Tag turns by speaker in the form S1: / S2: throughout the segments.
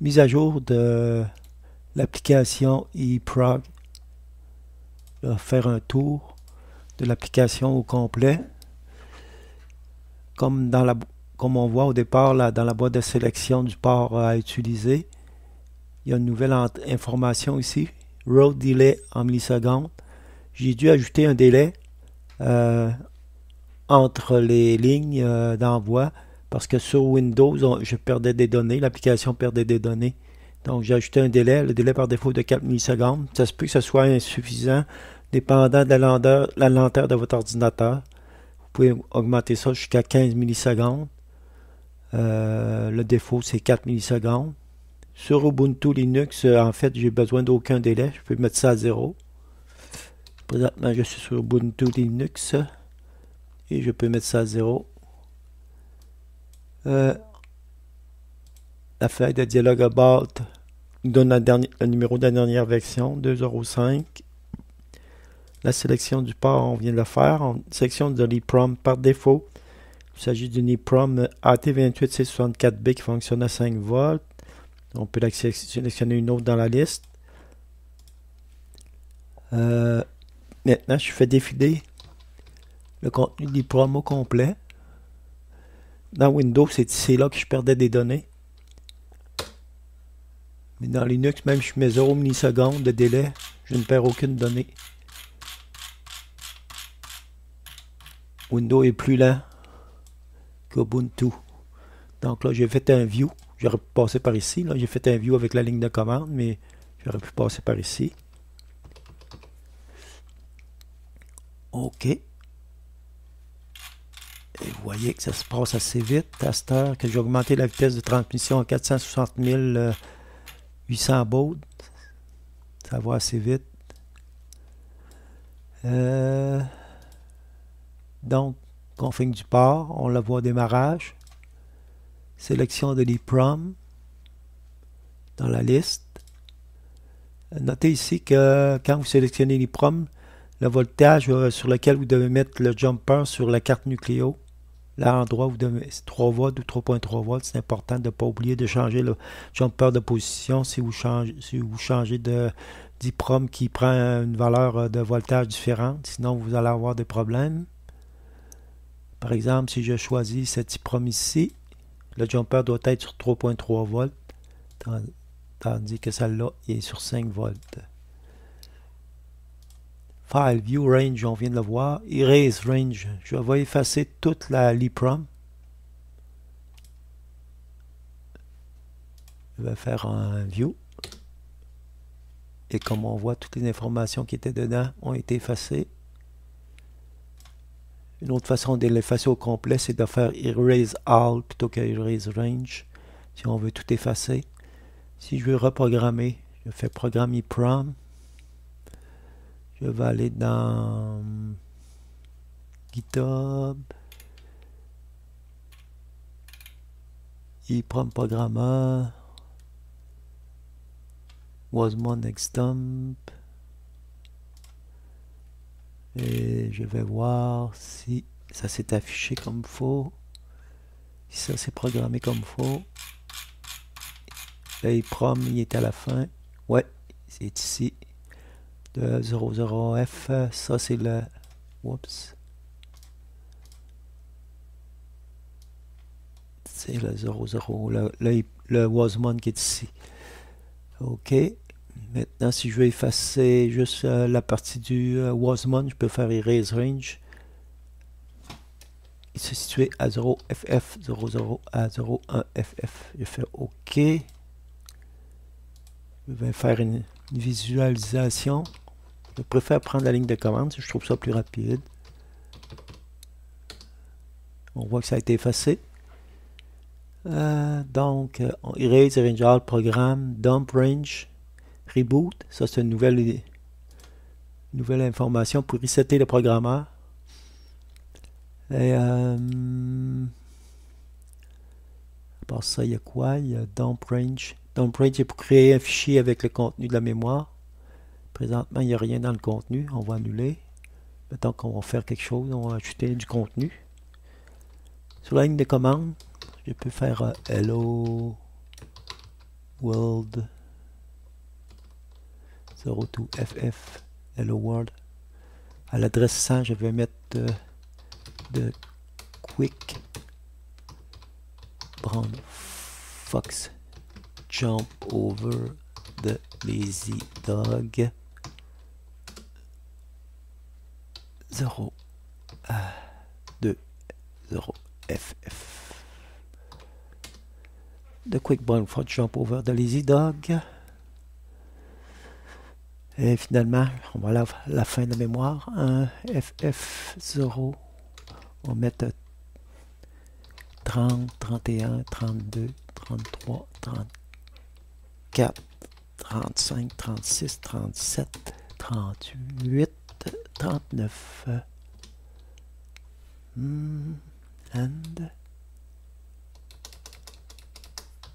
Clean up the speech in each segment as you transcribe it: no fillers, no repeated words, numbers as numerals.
S1: mise à jour de l'application eProg. Je vais faire un tour de l'application au complet. Comme on voit au départ là, dans la boîte de sélection du port à utiliser, il y a une nouvelle information ici. Road delay en millisecondes. J'ai dû ajouter un délai entre les lignes d'envoi parce que sur Windows, je perdais des données, l'application perdait des données. Donc j'ai ajouté un délai, le délai par défaut de 4 millisecondes. Ça se peut que ce soit insuffisant, dépendant de la lenteur de votre ordinateur. Vous pouvez augmenter ça jusqu'à 15 millisecondes. Le défaut, c'est 4 millisecondes. Sur Ubuntu Linux, en fait, j'ai besoin d'aucun délai. Je peux mettre ça à 0. Présentement, je suis sur Ubuntu Linux et je peux mettre ça à 0. La feuille de dialogue about nous donne le numéro de la dernière version, 2.05. La sélection du port, on vient de le faire. Sélection de l'EEPROM par défaut. Il s'agit d'une EEPROM AT28664B qui fonctionne à 5 volts. On peut sélectionner une autre dans la liste. Maintenant, je fais défiler le contenu de l'EEPROM au complet. Dans Windows, c'est là que je perdais des données. Mais dans Linux, même si je mets 0 millisecondes de délai, je ne perds aucune donnée. Windows est plus lent qu'Ubuntu. Donc là, j'ai fait un view. J'aurais pu passer par ici. Là, j'ai fait un view avec la ligne de commande, mais j'aurais pu passer par ici. OK. Et vous voyez que ça se passe assez vite. À cette heure que j'ai augmenté la vitesse de transmission à 460 800 bauds. Ça va assez vite. Donc, config du port, on la voit au démarrage. Sélection de l'EEPROM dans la liste. Notez ici que quand vous sélectionnez l'EEPROM, le voltage sur lequel vous devez mettre le jumper sur la carte Nucleo, l'endroit où vous devez 3 volts ou 3.3 volts, c'est important de ne pas oublier de changer le jumper de position si vous changez d'EEPROM qui prend une valeur de voltage différente, sinon vous allez avoir des problèmes. Par exemple, si je choisis cette EEPROM ici, le jumper doit être sur 3.3 volts, tandis que celle-là est sur 5 volts. File, View Range, on vient de le voir. Erase Range, je vais effacer toute l'EEPROM. Je vais faire un View. Et comme on voit, toutes les informations qui étaient dedans ont été effacées. Une autre façon de l'effacer au complet, c'est de faire Erase All plutôt que Erase Range, si on veut tout effacer. Si je veux reprogrammer, je fais Programme EEPROM. Je vais aller dans GitHub, EEPROM Programmer, Wasmon Exdump, et je vais voir si ça s'est affiché comme il faut, si ça s'est programmé comme il faut. Le EEPROM il est à la fin, ouais, c'est ici. De 00F, ça c'est le oups, c'est le 00, le Wasmon qui est ici. OK, maintenant si je veux effacer juste la partie du Wasmon, je peux faire Erase Range. Il se situe à 0FF, 00 à 01FF. Je fais OK. Je vais faire une visualisation. Je préfère prendre la ligne de commande, je trouve ça plus rapide. On voit que ça a été effacé. Donc, Erase, Arrange All, Programme, Dump Range, Reboot. Ça, c'est une nouvelle information pour resetter le programmeur. Et, à part ça, il y a quoi? Il y a Dump Range. Dump Range est pour créer un fichier avec le contenu de la mémoire. Présentement, il n'y a rien dans le contenu. On va annuler. Maintenant qu'on va faire quelque chose, on va ajouter du contenu. Sur la ligne de commande, je peux faire hello world 02ff hello world. À l'adresse 100, je vais mettre de quick brown fox jump over the lazy dog 0 2 0 ff. The quick brown fox jump over the lazy dog. Et finalement, on va la fin de mémoire. 1 ff0. On va mettre 30, 31, 32, 33, 34, 35, 36, 37, 38, 39. And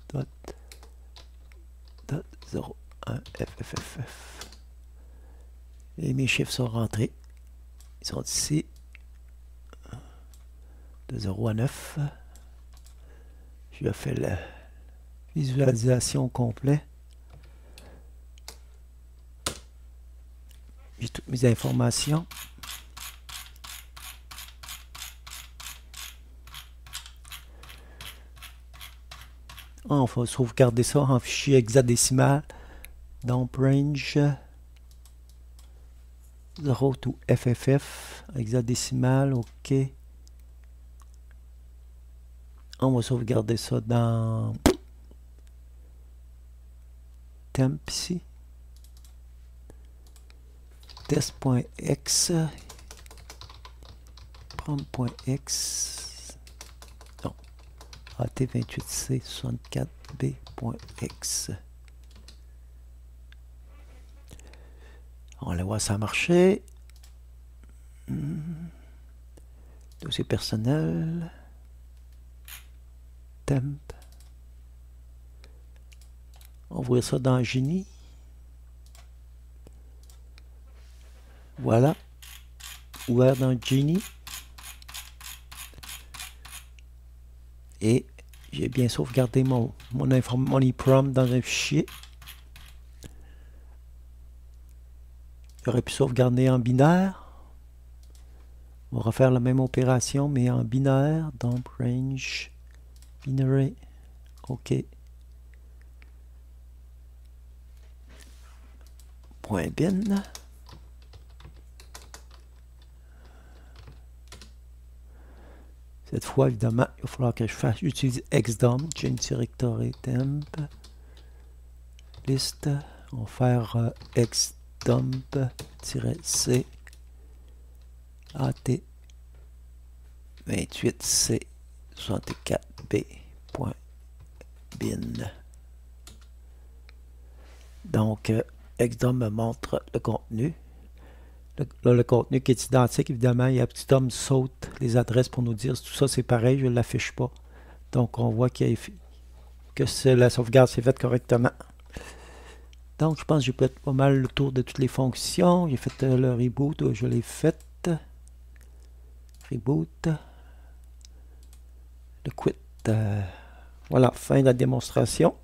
S1: dot 0, 1 fff. Et mes chiffres sont rentrés. Ils sont ici. De 0 à 9. Je fais la visualisation complète. J'ai toutes mes informations. On va sauvegarder ça en fichier hexadécimal. Donc range 0 to FFF, hexadécimal, ok. On va sauvegarder ça dans temp ici. Test.x, prom.x, non, AT28C64B.x. On va voir ça a marché. Dossier personnel. Temp. On va ouvrir ça dans Genie. Voilà. Ouvert dans Genie. Et j'ai bien sauvegardé mon EEPROM dans un fichier. J'aurais pu sauvegarder en binaire. On va refaire la même opération, mais en binaire. Donc, range, binary. OK. Point bin. Cette fois, évidemment, il va falloir que j'utilise xdom, change directory temp, list. On va faire xdump-c at28c64b.bin. Donc, xdom me montre le contenu. Le contenu qui est identique, évidemment, il y a xdom saute les adresses pour nous dire tout ça c'est pareil, je ne l'affiche pas. Donc, on voit que la sauvegarde s'est faite correctement. Donc, je pense que j'ai fait pas mal le tour de toutes les fonctions. J'ai fait le reboot, je l'ai fait. Reboot. Le quit. Voilà, fin de la démonstration.